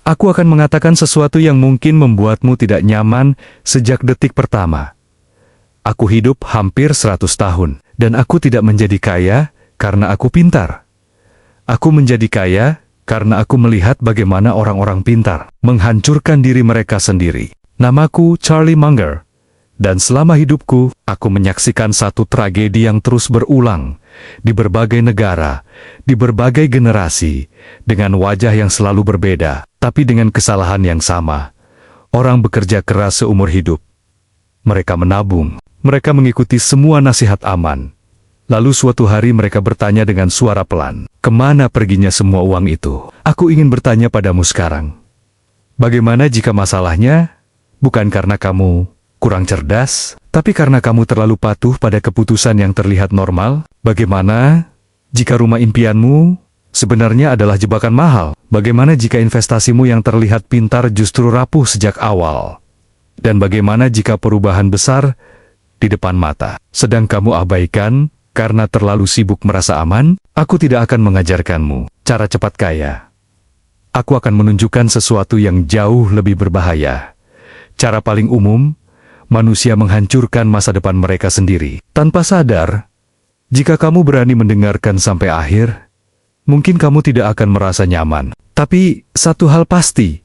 Aku akan mengatakan sesuatu yang mungkin membuatmu tidak nyaman sejak detik pertama. Aku hidup hampir 100 tahun, dan aku tidak menjadi kaya karena aku pintar. Aku menjadi kaya karena aku melihat bagaimana orang-orang pintar menghancurkan diri mereka sendiri. Namaku Charlie Munger, dan selama hidupku, aku menyaksikan satu tragedi yang terus berulang di berbagai negara, di berbagai generasi, dengan wajah yang selalu berbeda, tapi dengan kesalahan yang sama. Orang bekerja keras seumur hidup. Mereka menabung, mereka mengikuti semua nasihat aman. Lalu suatu hari mereka bertanya dengan suara pelan, "Kemana perginya semua uang itu?" Aku ingin bertanya padamu sekarang. Bagaimana jika masalahnya bukan karena kamu kurang cerdas, tapi karena kamu terlalu patuh pada keputusan yang terlihat normal? Bagaimana jika rumah impianmu sebenarnya adalah jebakan mahal? Bagaimana jika investasimu yang terlihat pintar justru rapuh sejak awal? Dan bagaimana jika perubahan besar di depan mata sedang kamu abaikan karena terlalu sibuk merasa aman? Aku tidak akan mengajarkanmu cara cepat kaya. Aku akan menunjukkan sesuatu yang jauh lebih berbahaya. Cara paling umum, manusia menghancurkan masa depan mereka sendiri. Tanpa sadar, jika kamu berani mendengarkan sampai akhir, mungkin kamu tidak akan merasa nyaman. Tapi satu hal pasti,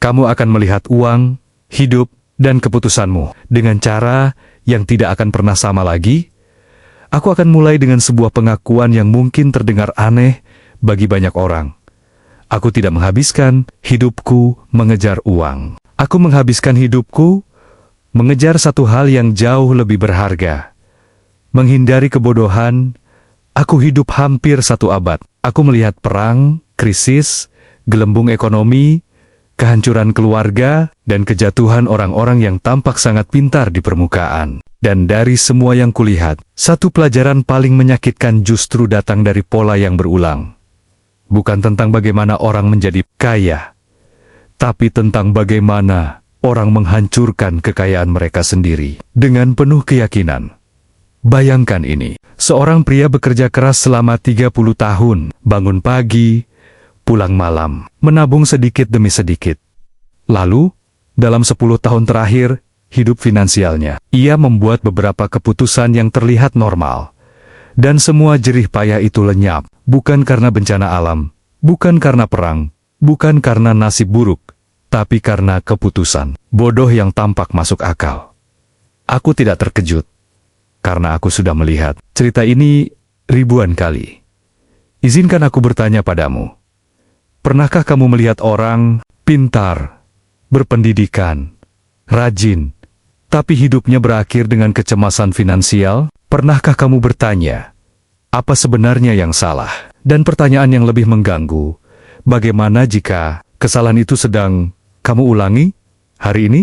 kamu akan melihat uang, hidup, dan keputusanmu dengan cara yang tidak akan pernah sama lagi. Aku akan mulai dengan sebuah pengakuan yang mungkin terdengar aneh bagi banyak orang. Aku tidak menghabiskan hidupku mengejar uang. Aku menghabiskan hidupku mengejar satu hal yang jauh lebih berharga. Menghindari kebodohan, aku hidup hampir 1 abad. Aku melihat perang, krisis, gelembung ekonomi, kehancuran keluarga, dan kejatuhan orang-orang yang tampak sangat pintar di permukaan. Dan dari semua yang kulihat, satu pelajaran paling menyakitkan justru datang dari pola yang berulang. Bukan tentang bagaimana orang menjadi kaya, tapi tentang bagaimana orang menghancurkan kekayaan mereka sendiri dengan penuh keyakinan. Bayangkan ini, seorang pria bekerja keras selama 30 tahun, bangun pagi, pulang malam, menabung sedikit demi sedikit. Lalu, dalam 10 tahun terakhir, hidup finansialnya, ia membuat beberapa keputusan yang terlihat normal. Dan semua jerih payah itu lenyap, bukan karena bencana alam, bukan karena perang, bukan karena nasib buruk, tapi karena keputusan bodoh yang tampak masuk akal. Aku tidak terkejut, karena aku sudah melihat cerita ini ribuan kali. Izinkan aku bertanya padamu, pernahkah kamu melihat orang pintar, berpendidikan, rajin, tapi hidupnya berakhir dengan kecemasan finansial? Pernahkah kamu bertanya, apa sebenarnya yang salah? Dan pertanyaan yang lebih mengganggu, bagaimana jika kesalahan itu sedang kamu ulangi hari ini?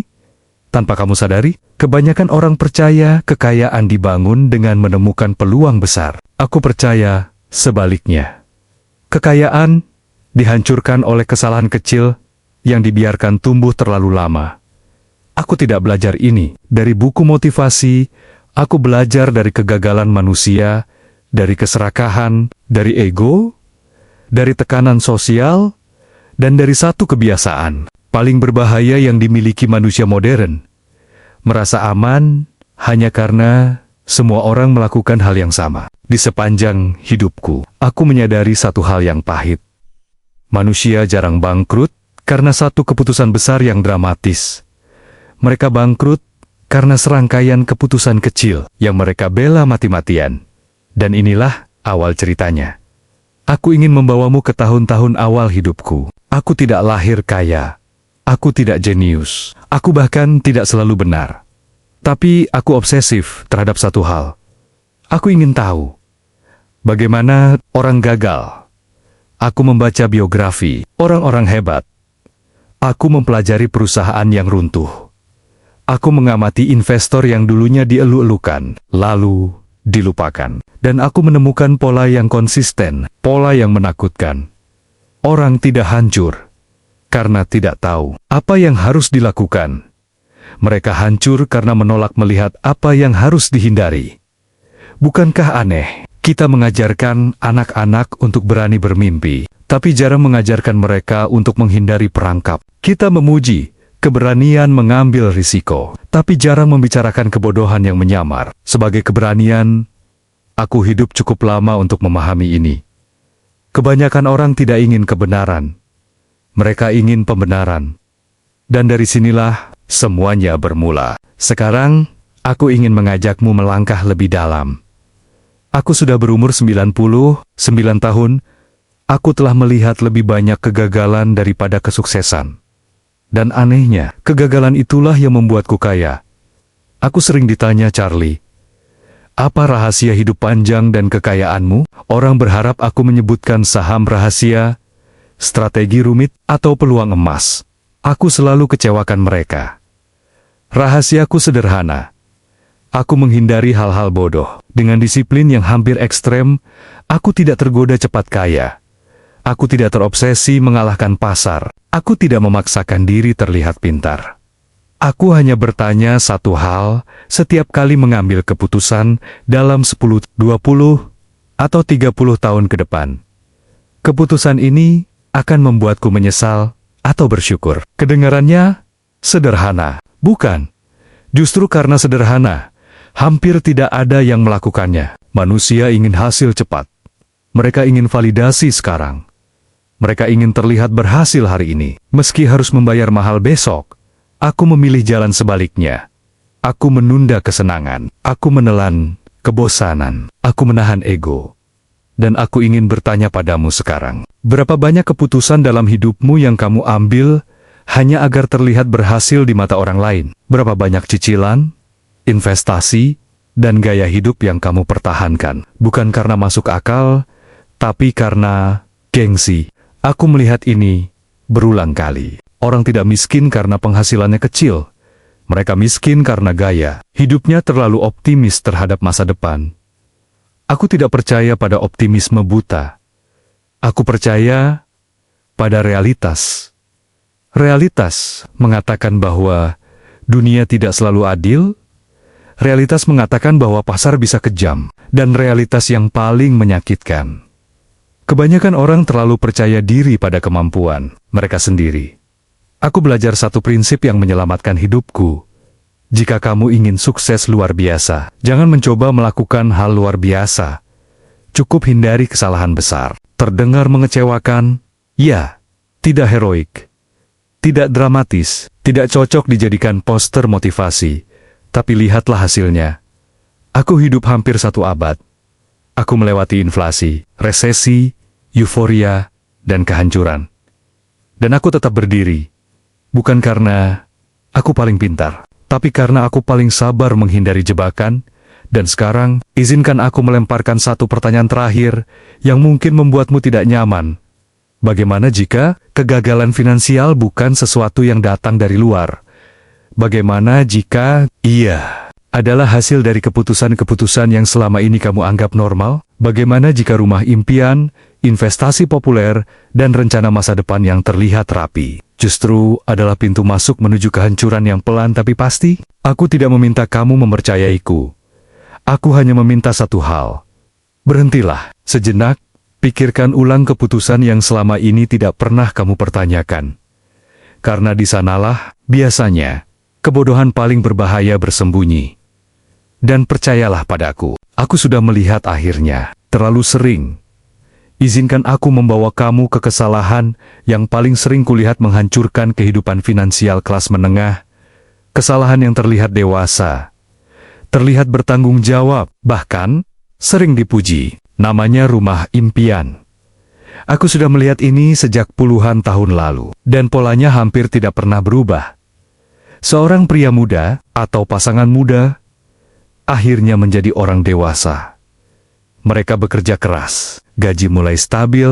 Tanpa kamu sadari, kebanyakan orang percaya kekayaan dibangun dengan menemukan peluang besar. Aku percaya sebaliknya. Kekayaan dihancurkan oleh kesalahan kecil yang dibiarkan tumbuh terlalu lama. Aku tidak belajar ini dari buku motivasi, aku belajar dari kegagalan manusia, dari keserakahan, dari ego, dari tekanan sosial, dan dari satu kebiasaan paling berbahaya yang dimiliki manusia modern. Merasa aman hanya karena semua orang melakukan hal yang sama. Di sepanjang hidupku, aku menyadari satu hal yang pahit. Manusia jarang bangkrut karena satu keputusan besar yang dramatis. Mereka bangkrut karena serangkaian keputusan kecil yang mereka bela mati-matian. Dan inilah awal ceritanya. Aku ingin membawamu ke tahun-tahun awal hidupku. Aku tidak lahir kaya. Aku tidak jenius. Aku bahkan tidak selalu benar. Tapi aku obsesif terhadap satu hal. Aku ingin tahu bagaimana orang gagal. Aku membaca biografi orang-orang hebat. Aku mempelajari perusahaan yang runtuh. Aku mengamati investor yang dulunya dielu-elukan, lalu dilupakan. Dan aku menemukan pola yang konsisten, pola yang menakutkan. Orang tidak hancur karena tidak tahu apa yang harus dilakukan. Mereka hancur karena menolak melihat apa yang harus dihindari. Bukankah aneh? Kita mengajarkan anak-anak untuk berani bermimpi, tapi jarang mengajarkan mereka untuk menghindari perangkap. Kita memuji keberanian mengambil risiko, tapi jarang membicarakan kebodohan yang menyamar. Sebagai keberanian, aku hidup cukup lama untuk memahami ini. Kebanyakan orang tidak ingin kebenaran. Mereka ingin pembenaran. Dan dari sinilah semuanya bermula. Sekarang, aku ingin mengajakmu melangkah lebih dalam. Aku sudah berumur 99 tahun. Aku telah melihat lebih banyak kegagalan daripada kesuksesan. Dan anehnya, kegagalan itulah yang membuatku kaya. Aku sering ditanya, Charlie, apa rahasia hidup panjang dan kekayaanmu? Orang berharap aku menyebutkan saham rahasia, strategi rumit, atau peluang emas. Aku selalu kecewakan mereka. Rahasiaku sederhana. Aku menghindari hal-hal bodoh. Dengan disiplin yang hampir ekstrem, aku tidak tergoda cepat kaya. Aku tidak terobsesi mengalahkan pasar. Aku tidak memaksakan diri terlihat pintar. Aku hanya bertanya satu hal setiap kali mengambil keputusan dalam 10, 20, atau 30 tahun ke depan. Keputusan ini akan membuatku menyesal atau bersyukur. Kedengarannya sederhana, bukan? Justru karena sederhana, hampir tidak ada yang melakukannya. Manusia ingin hasil cepat. Mereka ingin validasi sekarang. Mereka ingin terlihat berhasil hari ini, meski harus membayar mahal besok. Aku memilih jalan sebaliknya. Aku menunda kesenangan. Aku menelan kebosanan. Aku menahan ego. Dan aku ingin bertanya padamu sekarang. Berapa banyak keputusan dalam hidupmu yang kamu ambil hanya agar terlihat berhasil di mata orang lain? Berapa banyak cicilan, investasi, dan gaya hidup yang kamu pertahankan? Bukan karena masuk akal, tapi karena gengsi. Aku melihat ini berulang kali. Orang tidak miskin karena penghasilannya kecil. Mereka miskin karena gaya hidupnya terlalu optimis terhadap masa depan. Aku tidak percaya pada optimisme buta. Aku percaya pada realitas. Realitas mengatakan bahwa dunia tidak selalu adil. Realitas mengatakan bahwa pasar bisa kejam. Dan realitas yang paling menyakitkan, kebanyakan orang terlalu percaya diri pada kemampuan mereka sendiri. Aku belajar satu prinsip yang menyelamatkan hidupku. Jika kamu ingin sukses luar biasa, jangan mencoba melakukan hal luar biasa. Cukup hindari kesalahan besar. Terdengar mengecewakan? Ya. Tidak heroik. Tidak dramatis. Tidak cocok dijadikan poster motivasi. Tapi lihatlah hasilnya. Aku hidup hampir 1 abad. Aku melewati inflasi, resesi, euforia, dan kehancuran. Dan aku tetap berdiri. Bukan karena aku paling pintar, tapi karena aku paling sabar menghindari jebakan. Dan sekarang, izinkan aku melemparkan satu pertanyaan terakhir yang mungkin membuatmu tidak nyaman. Bagaimana jika kegagalan finansial bukan sesuatu yang datang dari luar? Bagaimana jika ia adalah hasil dari keputusan-keputusan yang selama ini kamu anggap normal? Bagaimana jika rumah impian, investasi populer, dan rencana masa depan yang terlihat rapi justru adalah pintu masuk menuju kehancuran yang pelan tapi pasti? Aku tidak meminta kamu mempercayaiku. Aku hanya meminta satu hal. Berhentilah sejenak, pikirkan ulang keputusan yang selama ini tidak pernah kamu pertanyakan. Karena di sanalah, biasanya, kebodohan paling berbahaya bersembunyi. Dan percayalah padaku, aku sudah melihat akhirnya, terlalu sering. Izinkan aku membawa kamu ke kesalahan yang paling sering kulihat menghancurkan kehidupan finansial kelas menengah. Kesalahan yang terlihat dewasa, terlihat bertanggung jawab, bahkan sering dipuji. Namanya rumah impian. Aku sudah melihat ini sejak puluhan tahun lalu, dan polanya hampir tidak pernah berubah. Seorang pria muda atau pasangan muda akhirnya menjadi orang dewasa. Mereka bekerja keras, gaji mulai stabil,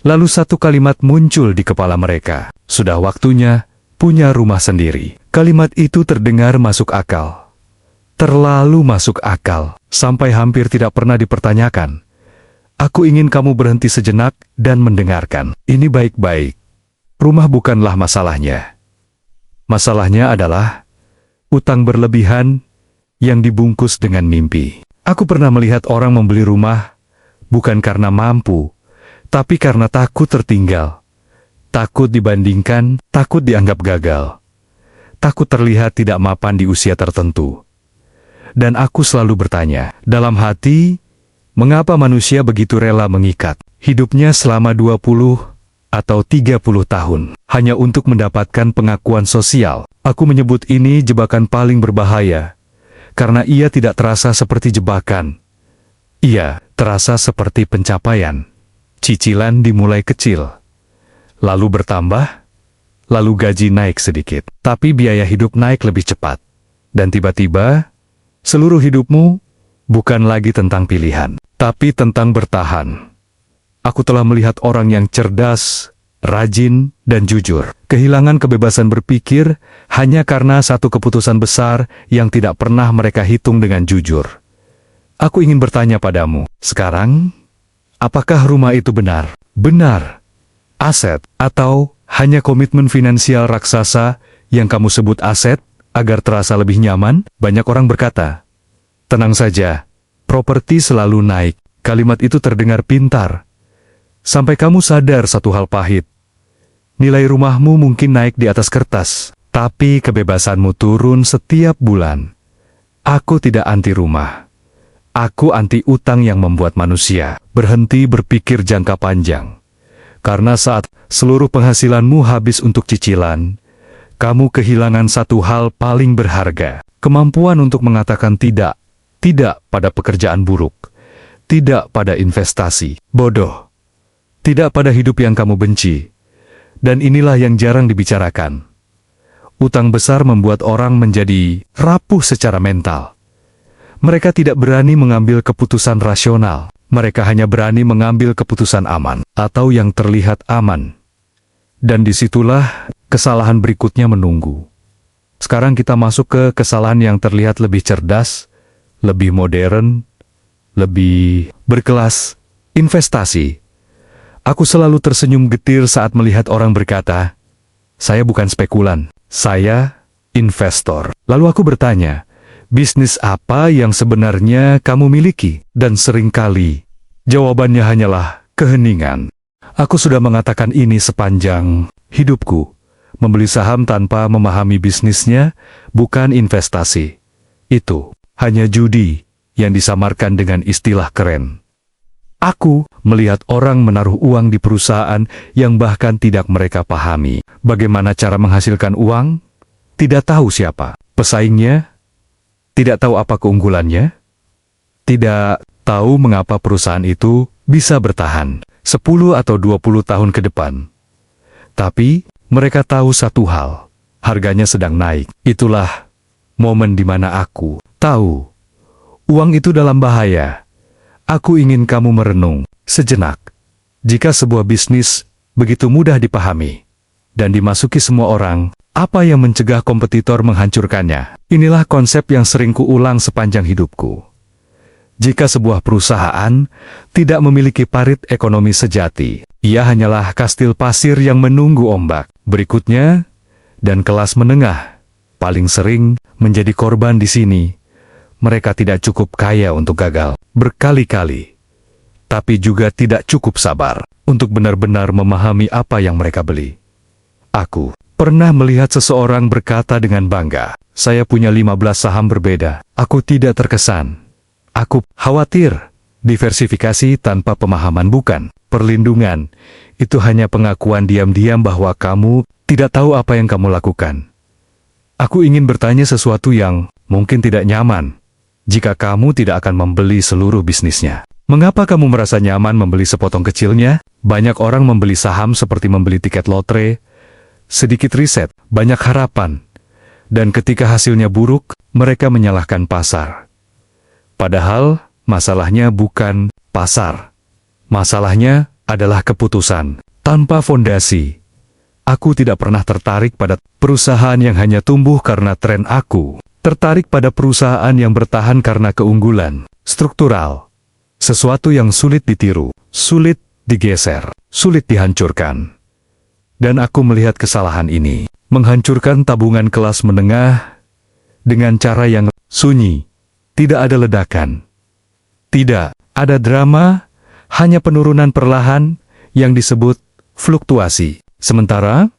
lalu satu kalimat muncul di kepala mereka. Sudah waktunya punya rumah sendiri. Kalimat itu terdengar masuk akal. Terlalu masuk akal, sampai hampir tidak pernah dipertanyakan. Aku ingin kamu berhenti sejenak dan mendengarkan. Ini baik-baik. Rumah bukanlah masalahnya. Masalahnya adalah utang berlebihan yang dibungkus dengan mimpi. Aku pernah melihat orang membeli rumah bukan karena mampu, Tapi karena takut tertinggal, takut dibandingkan, takut dianggap gagal, takut terlihat tidak mapan di usia tertentu. Dan aku selalu bertanya, dalam hati, mengapa manusia begitu rela mengikat hidupnya selama 20 atau 30 tahun hanya untuk mendapatkan pengakuan sosial? Aku menyebut ini jebakan paling berbahaya, karena ia tidak terasa seperti jebakan. Ia terasa seperti pencapaian. Cicilan dimulai kecil, lalu bertambah, lalu gaji naik sedikit, tapi biaya hidup naik lebih cepat. Dan tiba-tiba, seluruh hidupmu bukan lagi tentang pilihan, tapi tentang bertahan. Aku telah melihat orang yang cerdas, rajin, dan jujur kehilangan kebebasan berpikir hanya karena satu keputusan besar yang tidak pernah mereka hitung dengan jujur. Aku ingin bertanya padamu, sekarang, apakah rumah itu benar? Benar. Aset, atau hanya komitmen finansial raksasa yang kamu sebut aset agar terasa lebih nyaman? Banyak orang berkata, tenang saja, properti selalu naik. Kalimat itu terdengar pintar. Sampai kamu sadar satu hal pahit. Nilai rumahmu mungkin naik di atas kertas, tapi kebebasanmu turun setiap bulan. Aku tidak anti rumah. Aku anti utang yang membuat manusia berhenti berpikir jangka panjang. Karena saat seluruh penghasilanmu habis untuk cicilan, kamu kehilangan satu hal paling berharga. Kemampuan untuk mengatakan tidak. Tidak pada pekerjaan buruk. Tidak pada investasi bodoh. Tidak pada hidup yang kamu benci. Dan inilah yang jarang dibicarakan. Utang besar membuat orang menjadi rapuh secara mental. Mereka tidak berani mengambil keputusan rasional. Mereka hanya berani mengambil keputusan aman, atau yang terlihat aman. Dan disitulah kesalahan berikutnya menunggu. Sekarang kita masuk ke kesalahan yang terlihat lebih cerdas, lebih modern, lebih berkelas, investasi. Aku selalu tersenyum getir saat melihat orang berkata, saya bukan spekulan, saya investor. Lalu aku bertanya, bisnis apa yang sebenarnya kamu miliki? Dan seringkali, jawabannya hanyalah keheningan. Aku sudah mengatakan ini sepanjang hidupku. Membeli saham tanpa memahami bisnisnya bukan investasi. Itu hanya judi yang disamarkan dengan istilah keren. Aku melihat orang menaruh uang di perusahaan yang bahkan tidak mereka pahami. Bagaimana cara menghasilkan uang? Tidak tahu siapa pesaingnya. Tidak tahu apa keunggulannya, tidak tahu mengapa perusahaan itu bisa bertahan 10 atau 20 tahun ke depan. Tapi, mereka tahu satu hal, harganya sedang naik. Itulah momen di mana aku tahu, uang itu dalam bahaya. Aku ingin kamu merenung sejenak. Jika sebuah bisnis begitu mudah dipahami dan dimasuki semua orang, apa yang mencegah kompetitor menghancurkannya? Inilah konsep yang sering kuulang sepanjang hidupku. Jika sebuah perusahaan tidak memiliki parit ekonomi sejati, ia hanyalah kastil pasir yang menunggu ombak. Berikutnya, dan kelas menengah, paling sering menjadi korban di sini. Mereka tidak cukup kaya untuk gagal berkali-kali, tapi juga tidak cukup sabar untuk benar-benar memahami apa yang mereka beli. Aku pernah melihat seseorang berkata dengan bangga, saya punya 15 saham berbeda. Aku tidak terkesan. Aku khawatir. Diversifikasi tanpa pemahaman bukan perlindungan. Itu hanya pengakuan diam-diam bahwa kamu tidak tahu apa yang kamu lakukan. Aku ingin bertanya sesuatu yang mungkin tidak nyaman. Jika kamu tidak akan membeli seluruh bisnisnya, mengapa kamu merasa nyaman membeli sepotong kecilnya? Banyak orang membeli saham seperti membeli tiket lotre. Sedikit riset, banyak harapan. Dan ketika hasilnya buruk, mereka menyalahkan pasar. Padahal, masalahnya bukan pasar. Masalahnya adalah keputusan. Tanpa fondasi, aku tidak pernah tertarik pada perusahaan yang hanya tumbuh karena tren. Aku tertarik pada perusahaan yang bertahan karena keunggulan struktural. Sesuatu yang sulit ditiru, sulit digeser, sulit dihancurkan. Dan aku melihat kesalahan ini menghancurkan tabungan kelas menengah dengan cara yang sunyi. Tidak ada ledakan, tidak ada drama, hanya penurunan perlahan yang disebut fluktuasi. Sementara,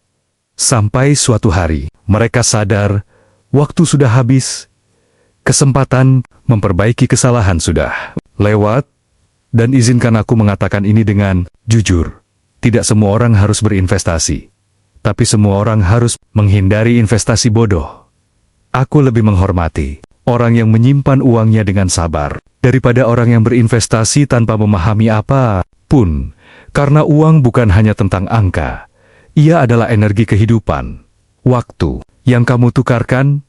sampai suatu hari, mereka sadar waktu sudah habis, kesempatan memperbaiki kesalahan sudah lewat, dan izinkan aku mengatakan ini dengan jujur. Tidak semua orang harus berinvestasi, tapi semua orang harus menghindari investasi bodoh. Aku lebih menghormati orang yang menyimpan uangnya dengan sabar daripada orang yang berinvestasi tanpa memahami apa pun, karena uang bukan hanya tentang angka. Ia adalah energi kehidupan, waktu yang kamu tukarkan,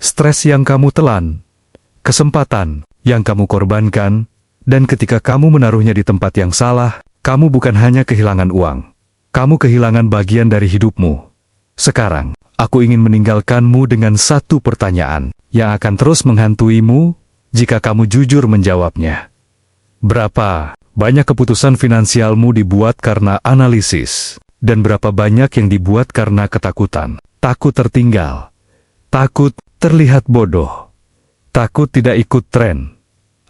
stres yang kamu telan, kesempatan yang kamu korbankan, dan ketika kamu menaruhnya di tempat yang salah, kamu bukan hanya kehilangan uang, kamu kehilangan bagian dari hidupmu. Sekarang, aku ingin meninggalkanmu dengan satu pertanyaan yang akan terus menghantuimu jika kamu jujur menjawabnya. Berapa banyak keputusan finansialmu dibuat karena analisis, dan berapa banyak yang dibuat karena ketakutan? Takut tertinggal, takut terlihat bodoh, takut tidak ikut tren.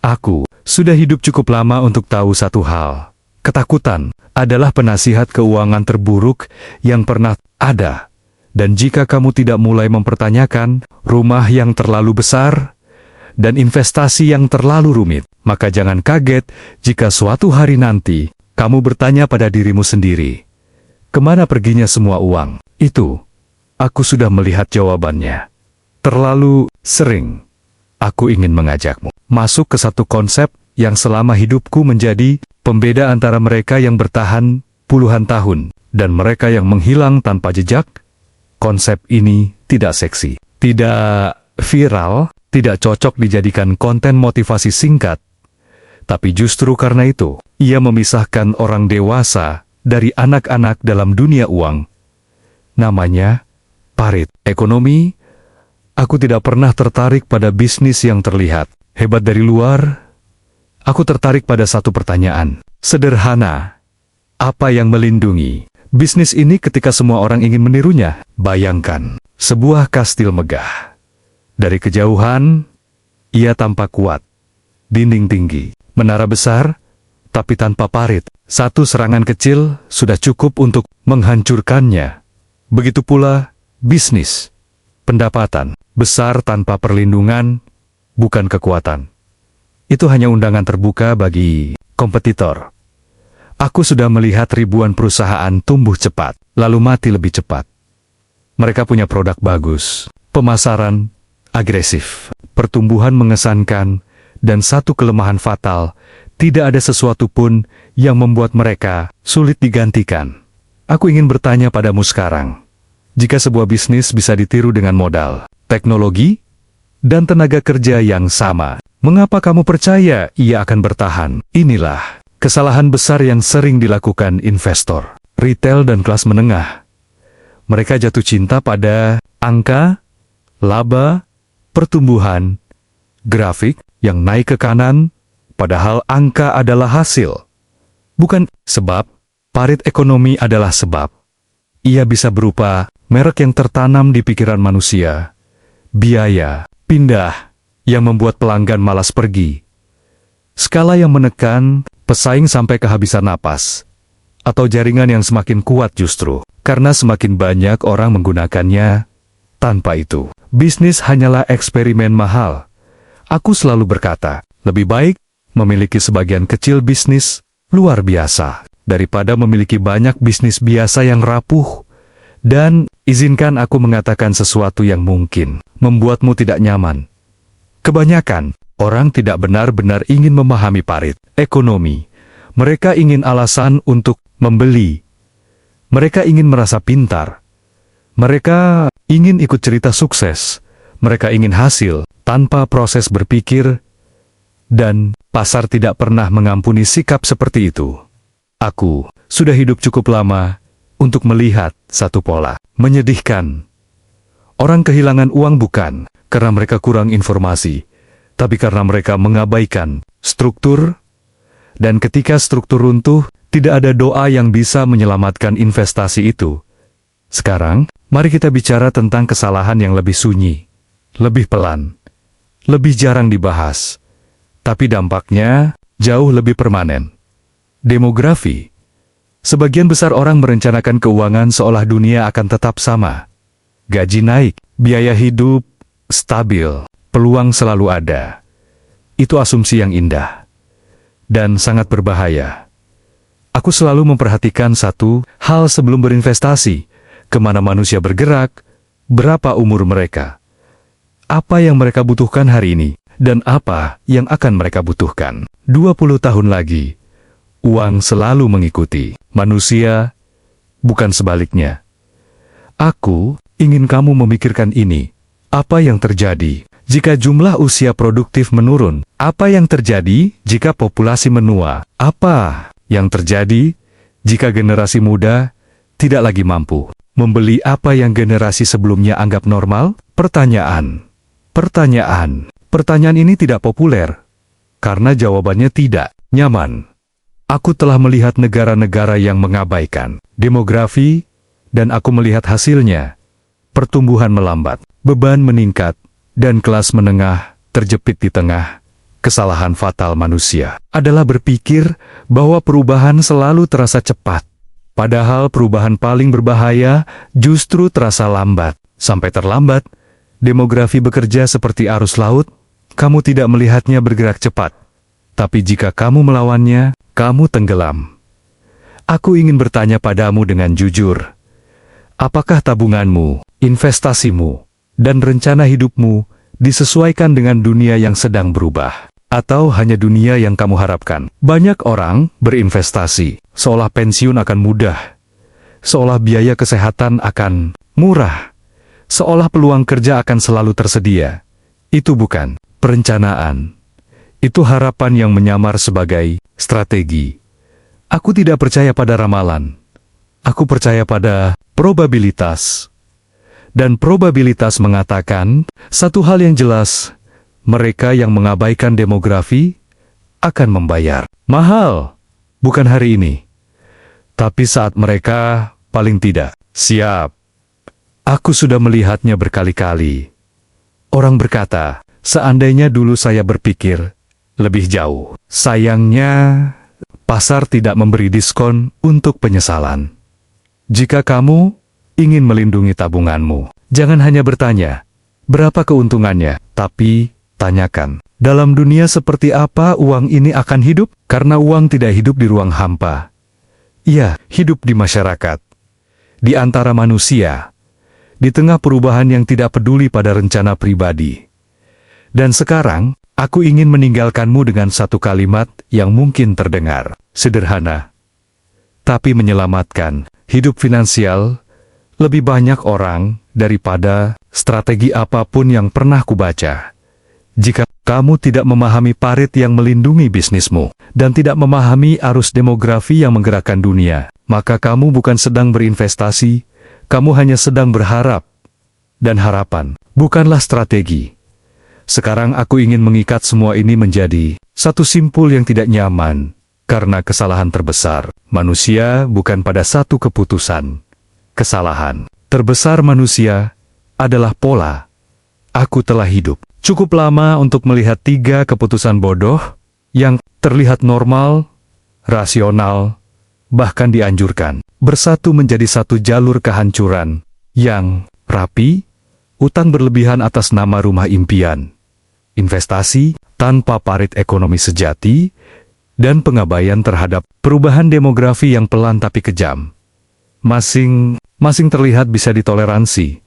Aku sudah hidup cukup lama untuk tahu satu hal. Ketakutan adalah penasihat keuangan terburuk yang pernah ada. Dan jika kamu tidak mulai mempertanyakan rumah yang terlalu besar dan investasi yang terlalu rumit, maka jangan kaget jika suatu hari nanti kamu bertanya pada dirimu sendiri, kemana perginya semua uang itu? Aku sudah melihat jawabannya. Terlalu sering. Aku ingin mengajakmu masuk ke satu konsep yang selama hidupku menjadi pembeda antara mereka yang bertahan puluhan tahun dan mereka yang menghilang tanpa jejak. Konsep ini tidak seksi, tidak viral, tidak cocok dijadikan konten motivasi singkat. Tapi justru karena itu, ia memisahkan orang dewasa dari anak-anak dalam dunia uang. Namanya parit ekonomi. Aku tidak pernah tertarik pada bisnis yang terlihat hebat dari luar. Aku tertarik pada satu pertanyaan sederhana. Apa yang melindungi bisnis ini ketika semua orang ingin menirunya? Bayangkan sebuah kastil megah. Dari kejauhan, ia tampak kuat. Dinding tinggi, menara besar, tapi tanpa parit. Satu serangan kecil sudah cukup untuk menghancurkannya. Begitu pula bisnis. Pendapatan besar tanpa perlindungan, bukan kekuatan. Itu hanya undangan terbuka bagi kompetitor. Aku sudah melihat ribuan perusahaan tumbuh cepat, lalu mati lebih cepat. Mereka punya produk bagus, pemasaran agresif, pertumbuhan mengesankan, dan satu kelemahan fatal, tidak ada sesuatu pun yang membuat mereka sulit digantikan. Aku ingin bertanya padamu sekarang, jika sebuah bisnis bisa ditiru dengan modal, teknologi, dan tenaga kerja yang sama, mengapa kamu percaya ia akan bertahan? Inilah kesalahan besar yang sering dilakukan investor, retail dan kelas menengah. Mereka jatuh cinta pada angka, laba, pertumbuhan, grafik yang naik ke kanan, padahal angka adalah hasil. Bukan sebab, parit ekonomi adalah sebab. Ia bisa berupa merek yang tertanam di pikiran manusia, biaya, pindah, yang membuat pelanggan malas pergi, skala yang menekan pesaing sampai kehabisan napas, atau jaringan yang semakin kuat justru, karena semakin banyak orang menggunakannya. Tanpa itu, bisnis hanyalah eksperimen mahal. Aku selalu berkata, lebih baik memiliki sebagian kecil bisnis luar biasa, daripada memiliki banyak bisnis biasa yang rapuh. Dan, izinkan aku mengatakan sesuatu yang mungkin membuatmu tidak nyaman. Kebanyakan orang tidak benar-benar ingin memahami parit ekonomi. Mereka ingin alasan untuk membeli. Mereka ingin merasa pintar. Mereka ingin ikut cerita sukses. Mereka ingin hasil tanpa proses berpikir. Dan pasar tidak pernah mengampuni sikap seperti itu. Aku sudah hidup cukup lama untuk melihat satu pola menyedihkan. Orang kehilangan uang bukan karena mereka kurang informasi, tapi karena mereka mengabaikan struktur. Dan ketika struktur runtuh, tidak ada doa yang bisa menyelamatkan investasi itu. Sekarang, mari kita bicara tentang kesalahan yang lebih sunyi, lebih pelan, lebih jarang dibahas, tapi dampaknya jauh lebih permanen. Demografi. Sebagian besar orang merencanakan keuangan seolah dunia akan tetap sama. Gaji naik, biaya hidup stabil, peluang selalu ada. Itu asumsi yang indah dan sangat berbahaya. Aku selalu memperhatikan satu hal sebelum berinvestasi: kemana manusia bergerak, berapa umur mereka, apa yang mereka butuhkan hari ini, dan apa yang akan mereka butuhkan 20 tahun lagi. Uang selalu mengikuti manusia, bukan sebaliknya. Aku ingin kamu memikirkan ini. Apa yang terjadi jika jumlah usia produktif menurun? Apa yang terjadi jika populasi menua? Apa yang terjadi jika generasi muda tidak lagi mampu membeli apa yang generasi sebelumnya anggap normal? Pertanyaan ini tidak populer, karena jawabannya tidak nyaman. Aku telah melihat negara-negara yang mengabaikan demografi, dan aku melihat hasilnya. Pertumbuhan melambat, beban meningkat, dan kelas menengah terjepit di tengah. Kesalahan fatal manusia adalah berpikir bahwa perubahan selalu terasa cepat. Padahal perubahan paling berbahaya justru terasa lambat. Sampai terlambat, demografi bekerja seperti arus laut. Kamu tidak melihatnya bergerak cepat. Tapi jika kamu melawannya, kamu tenggelam. Aku ingin bertanya padamu dengan jujur. Apakah tabunganmu, investasimu, dan rencana hidupmu disesuaikan dengan dunia yang sedang berubah? Atau hanya dunia yang kamu harapkan? Banyak orang berinvestasi, seolah pensiun akan mudah, seolah biaya kesehatan akan murah, seolah peluang kerja akan selalu tersedia. Itu bukan perencanaan. Itu harapan yang menyamar sebagai strategi. Aku tidak percaya pada ramalan. Aku percaya pada probabilitas. Dan probabilitas mengatakan satu hal yang jelas: mereka yang mengabaikan demografi akan membayar mahal. Bukan hari ini, tapi saat mereka paling tidak siap. Aku sudah melihatnya berkali-kali. Orang berkata, seandainya dulu saya berpikir lebih jauh. Sayangnya, pasar tidak memberi diskon untuk penyesalan. Jika kamu ingin melindungi tabunganmu, jangan hanya bertanya, berapa keuntungannya? Tapi, tanyakan, dalam dunia seperti apa uang ini akan hidup? Karena uang tidak hidup di ruang hampa. Ia hidup di masyarakat, di antara manusia, di tengah perubahan yang tidak peduli pada rencana pribadi. Dan sekarang, aku ingin meninggalkanmu dengan satu kalimat yang mungkin terdengar sederhana, tapi menyelamatkan hidup finansial lebih banyak orang daripada strategi apapun yang pernah kubaca. Jika kamu tidak memahami parit yang melindungi bisnismu dan tidak memahami arus demografi yang menggerakkan dunia, maka kamu bukan sedang berinvestasi, kamu hanya sedang berharap. Dan harapan bukanlah strategi. Sekarang aku ingin mengikat semua ini menjadi satu simpul yang tidak nyaman, karena kesalahan terbesar manusia bukan pada satu keputusan. Kesalahan terbesar manusia adalah pola. Aku telah hidup cukup lama untuk melihat 3 keputusan bodoh yang terlihat normal, rasional, bahkan dianjurkan bersatu menjadi satu jalur kehancuran yang rapi: utang berlebihan atas nama rumah impian, investasi tanpa parit ekonomi sejati, dan pengabaian terhadap perubahan demografi yang pelan tapi kejam. Masing-masing terlihat bisa ditoleransi,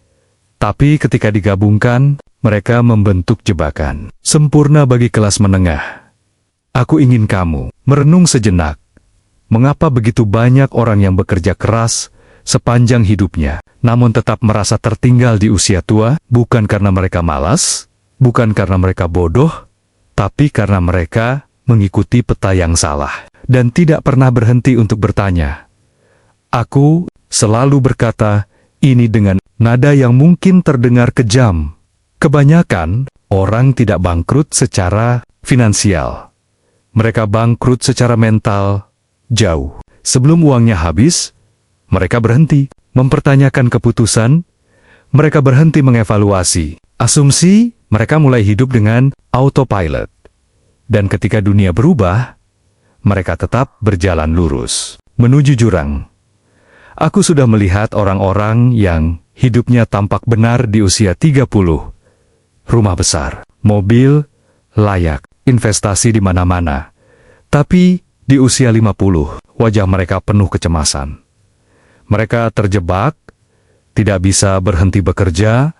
tapi ketika digabungkan, mereka membentuk jebakan sempurna bagi kelas menengah. Aku ingin kamu merenung sejenak. Mengapa begitu banyak orang yang bekerja keras sepanjang hidupnya, namun tetap merasa tertinggal di usia tua? Bukan karena mereka malas, bukan karena mereka bodoh, tapi karena mereka mengikuti peta yang salah dan tidak pernah berhenti untuk bertanya. Aku selalu berkata ini dengan nada yang mungkin terdengar kejam. Kebanyakan orang tidak bangkrut secara finansial. Mereka bangkrut secara mental. Jauh sebelum uangnya habis, mereka berhenti mempertanyakan keputusan. Mereka berhenti mengevaluasi asumsi. Mereka mulai hidup dengan autopilot. Dan ketika dunia berubah, mereka tetap berjalan lurus. menuju jurang. Aku sudah melihat orang-orang yang hidupnya tampak benar di usia 30. Rumah besar, mobil, layak, investasi di mana-mana. Tapi di usia 50, wajah mereka penuh kecemasan. Mereka terjebak, tidak bisa berhenti bekerja,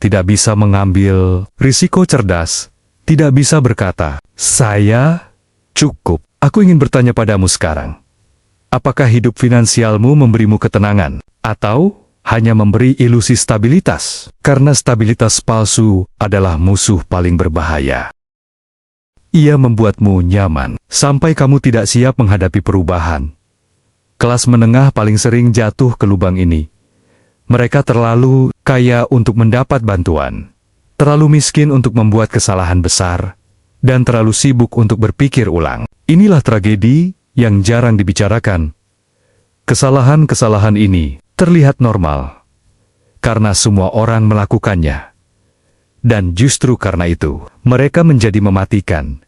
tidak bisa mengambil risiko cerdas, tidak bisa berkata, "Saya cukup." Aku ingin bertanya padamu sekarang. Apakah hidup finansialmu memberimu ketenangan, atau hanya memberi ilusi stabilitas? Karena stabilitas palsu adalah musuh paling berbahaya. Ia membuatmu nyaman, sampai kamu tidak siap menghadapi perubahan. Kelas menengah paling sering jatuh ke lubang ini. Mereka terlalu kaya untuk mendapat bantuan, terlalu miskin untuk membuat kesalahan besar, dan terlalu sibuk untuk berpikir ulang. Inilah tragedi yang jarang dibicarakan. Kesalahan-kesalahan ini terlihat normal, karena semua orang melakukannya. Dan justru karena itu, mereka menjadi mematikan.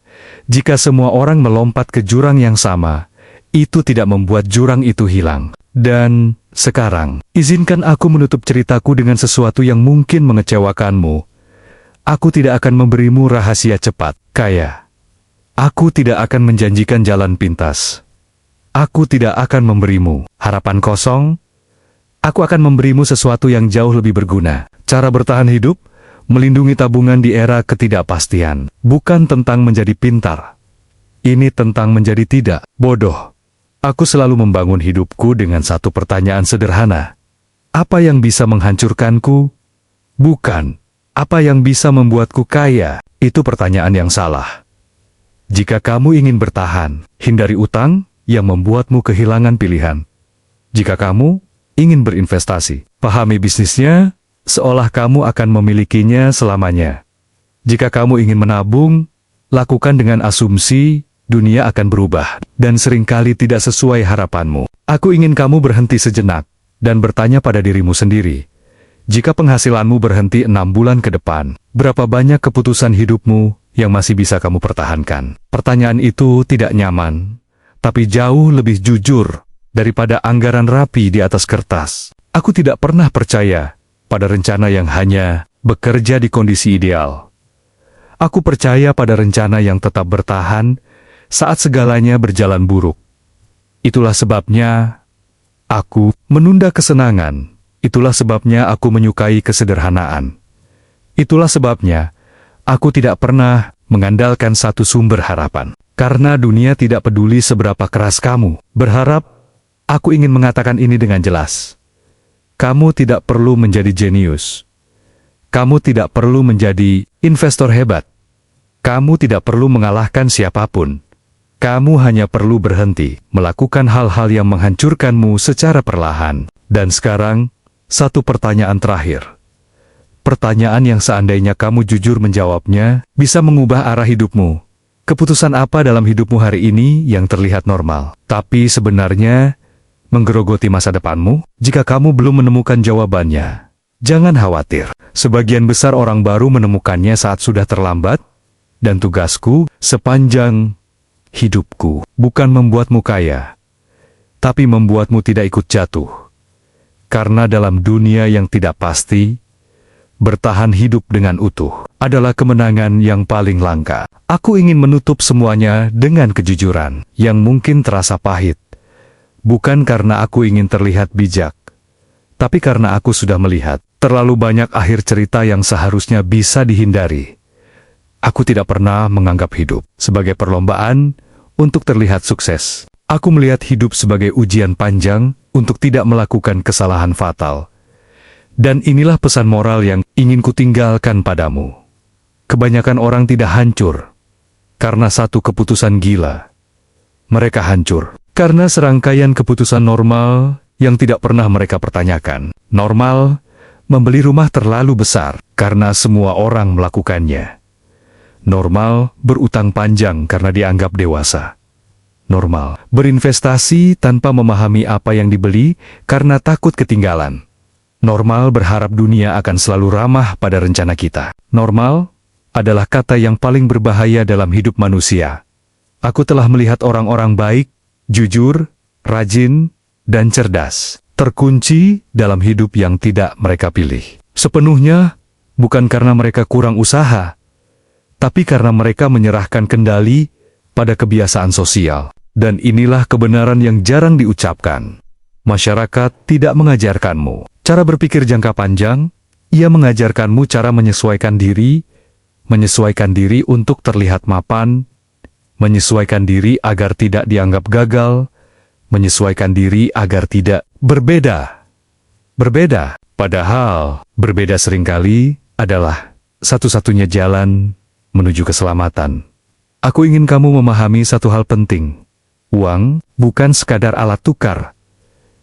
Jika semua orang melompat ke jurang yang sama, itu tidak membuat jurang itu hilang. Dan sekarang, izinkan aku menutup ceritaku dengan sesuatu yang mungkin mengecewakanmu. Aku tidak akan memberimu rahasia cepat, kaya. Aku tidak akan menjanjikan jalan pintas. Aku tidak akan memberimu harapan kosong. Aku akan memberimu sesuatu yang jauh lebih berguna. Cara bertahan hidup, melindungi tabungan di era ketidakpastian. Bukan tentang menjadi pintar. Ini tentang menjadi tidak bodoh. Aku selalu membangun hidupku dengan satu pertanyaan sederhana. Apa yang bisa menghancurkanku? Bukan. Apa yang bisa membuatku kaya? Itu pertanyaan yang salah. Jika kamu ingin bertahan, hindari utang yang membuatmu kehilangan pilihan. Jika kamu ingin berinvestasi, pahami bisnisnya seolah kamu akan memilikinya selamanya. Jika kamu ingin menabung, lakukan dengan asumsi dunia akan berubah dan seringkali tidak sesuai harapanmu. Aku ingin kamu berhenti sejenak dan bertanya pada dirimu sendiri. Jika penghasilanmu berhenti 6 bulan ke depan, berapa banyak keputusan hidupmu yang masih bisa kamu pertahankan? Pertanyaan itu tidak nyaman, tapi jauh lebih jujur daripada anggaran rapi di atas kertas. Aku tidak pernah percaya pada rencana yang hanya bekerja di kondisi ideal. Aku percaya pada rencana yang tetap bertahan saat segalanya berjalan buruk. Itulah sebabnya aku menunda kesenangan. Itulah sebabnya aku menyukai kesederhanaan. Itulah sebabnya aku tidak pernah mengandalkan satu sumber harapan. Karena dunia tidak peduli seberapa keras kamu berharap, aku ingin mengatakan ini dengan jelas. Kamu tidak perlu menjadi jenius. Kamu tidak perlu menjadi investor hebat. Kamu tidak perlu mengalahkan siapapun. Kamu hanya perlu berhenti melakukan hal-hal yang menghancurkanmu secara perlahan. Dan sekarang, satu pertanyaan terakhir. Pertanyaan yang seandainya kamu jujur menjawabnya, bisa mengubah arah hidupmu. Keputusan apa dalam hidupmu hari ini yang terlihat normal, tapi sebenarnya menggerogoti masa depanmu? Jika kamu belum menemukan jawabannya, jangan khawatir. Sebagian besar orang baru menemukannya saat sudah terlambat, dan tugasku sepanjang hidupku bukan membuatmu kaya, tapi membuatmu tidak ikut jatuh. Karena dalam dunia yang tidak pasti, bertahan hidup dengan utuh adalah kemenangan yang paling langka. Aku ingin menutup semuanya dengan kejujuran yang mungkin terasa pahit. Bukan karena aku ingin terlihat bijak, tapi karena aku sudah melihat terlalu banyak akhir cerita yang seharusnya bisa dihindari. Aku tidak pernah menganggap hidup sebagai perlombaan untuk terlihat sukses. Aku melihat hidup sebagai ujian panjang untuk tidak melakukan kesalahan fatal. Dan inilah pesan moral yang ingin kutinggalkan padamu. Kebanyakan orang tidak hancur karena satu keputusan gila. Mereka hancur karena serangkaian keputusan normal yang tidak pernah mereka pertanyakan. Normal, membeli rumah terlalu besar karena semua orang melakukannya. Normal, berutang panjang karena dianggap dewasa. Normal, berinvestasi tanpa memahami apa yang dibeli karena takut ketinggalan. Normal, berharap dunia akan selalu ramah pada rencana kita. Normal adalah kata yang paling berbahaya dalam hidup manusia. Aku telah melihat orang-orang baik, jujur, rajin, dan cerdas. Terkunci dalam hidup yang tidak mereka pilih. Sepenuhnya bukan karena mereka kurang usaha, tapi karena mereka menyerahkan kendali pada kebiasaan sosial. Dan inilah kebenaran yang jarang diucapkan. Masyarakat tidak mengajarkanmu cara berpikir jangka panjang, ia mengajarkanmu cara menyesuaikan diri untuk terlihat mapan, menyesuaikan diri agar tidak dianggap gagal, menyesuaikan diri agar tidak berbeda. Padahal berbeda seringkali adalah satu-satunya jalan menuju keselamatan. Aku ingin kamu memahami satu hal penting. Uang bukan sekadar alat tukar.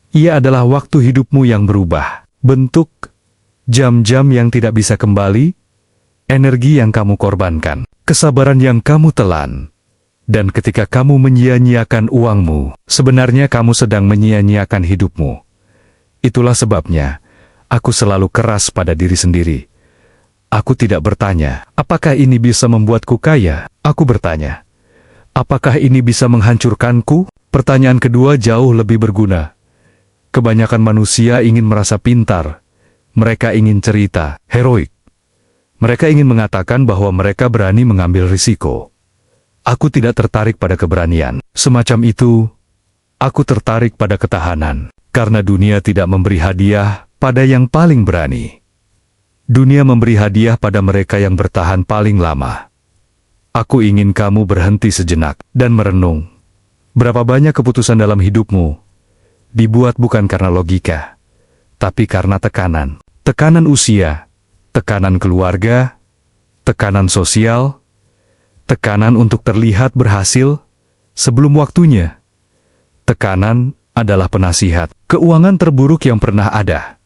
Ia adalah waktu hidupmu yang berubah. Bentuk, jam-jam yang tidak bisa kembali, energi yang kamu korbankan, kesabaran yang kamu telan. Dan ketika kamu menyia-nyiakan uangmu, sebenarnya kamu sedang menyia-nyiakan hidupmu. Itulah sebabnya, aku selalu keras pada diri sendiri. Aku tidak bertanya, apakah ini bisa membuatku kaya? Aku bertanya, apakah ini bisa menghancurkanku? Pertanyaan kedua jauh lebih berguna. Kebanyakan manusia ingin merasa pintar. Mereka ingin cerita heroik. Mereka ingin mengatakan bahwa mereka berani mengambil risiko. Aku tidak tertarik pada keberanian. Semacam itu, aku tertarik pada ketahanan. Karena dunia tidak memberi hadiah pada yang paling berani. Dunia memberi hadiah pada mereka yang bertahan paling lama. Aku ingin kamu berhenti sejenak dan merenung. Berapa banyak keputusan dalam hidupmu dibuat bukan karena logika, tapi karena tekanan. Tekanan usia, tekanan keluarga, tekanan sosial, tekanan untuk terlihat berhasil sebelum waktunya. Tekanan adalah penasihat keuangan terburuk yang pernah ada.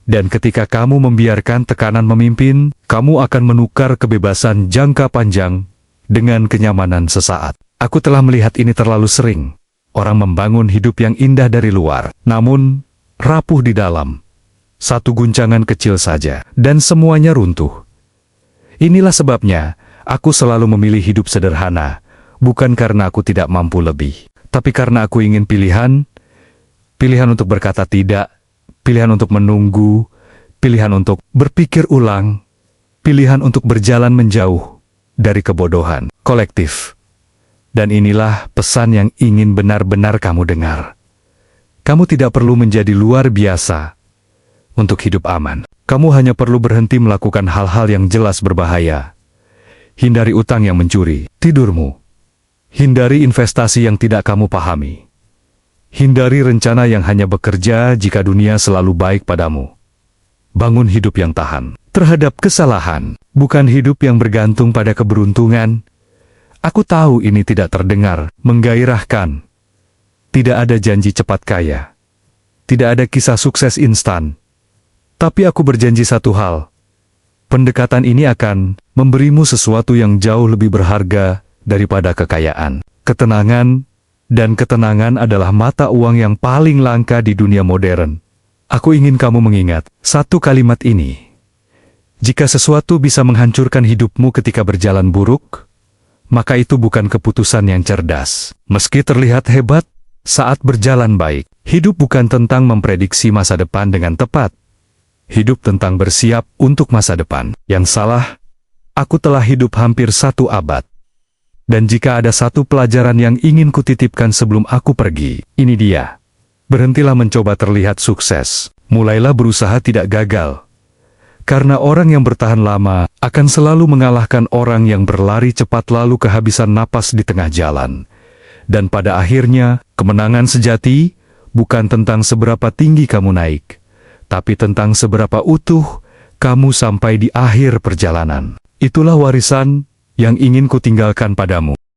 Dan ketika kamu membiarkan tekanan memimpin, kamu akan menukar kebebasan jangka panjang dengan kenyamanan sesaat. Aku telah melihat ini terlalu sering. Orang membangun hidup yang indah dari luar, namun rapuh di dalam. Satu guncangan kecil saja, dan semuanya runtuh. Inilah sebabnya, aku selalu memilih hidup sederhana, bukan karena aku tidak mampu lebih, tapi karena aku ingin pilihan untuk berkata tidak, pilihan untuk menunggu, pilihan untuk berpikir ulang, pilihan untuk berjalan menjauh dari kebodohan kolektif. Dan inilah pesan yang ingin benar-benar kamu dengar. Kamu tidak perlu menjadi luar biasa untuk hidup aman. Kamu hanya perlu berhenti melakukan hal-hal yang jelas berbahaya. Hindari utang yang mencuri tidurmu. Hindari investasi yang tidak kamu pahami. Hindari rencana yang hanya bekerja jika dunia selalu baik padamu. Bangun hidup yang tahan terhadap kesalahan, bukan hidup yang bergantung pada keberuntungan. Aku tahu ini tidak terdengar menggairahkan. Tidak ada janji cepat kaya. Tidak ada kisah sukses instan. Tapi aku berjanji satu hal. Pendekatan ini akan memberimu sesuatu yang jauh lebih berharga daripada kekayaan. Ketenangan. Dan ketenangan adalah mata uang yang paling langka di dunia modern. Aku ingin kamu mengingat satu kalimat ini. Jika sesuatu bisa menghancurkan hidupmu ketika berjalan buruk, maka itu bukan keputusan yang cerdas. Meski terlihat hebat saat berjalan baik, hidup bukan tentang memprediksi masa depan dengan tepat. Hidup tentang bersiap untuk masa depan. Yang salah, aku telah hidup hampir 1 abad. Dan jika ada satu pelajaran yang ingin kutitipkan sebelum aku pergi, ini dia. Berhentilah mencoba terlihat sukses. Mulailah berusaha tidak gagal. Karena orang yang bertahan lama akan selalu mengalahkan orang yang berlari cepat lalu kehabisan napas di tengah jalan. Dan pada akhirnya, kemenangan sejati bukan tentang seberapa tinggi kamu naik, tapi tentang seberapa utuh kamu sampai di akhir perjalanan. Itulah warisan yang ingin kutinggalkan padamu.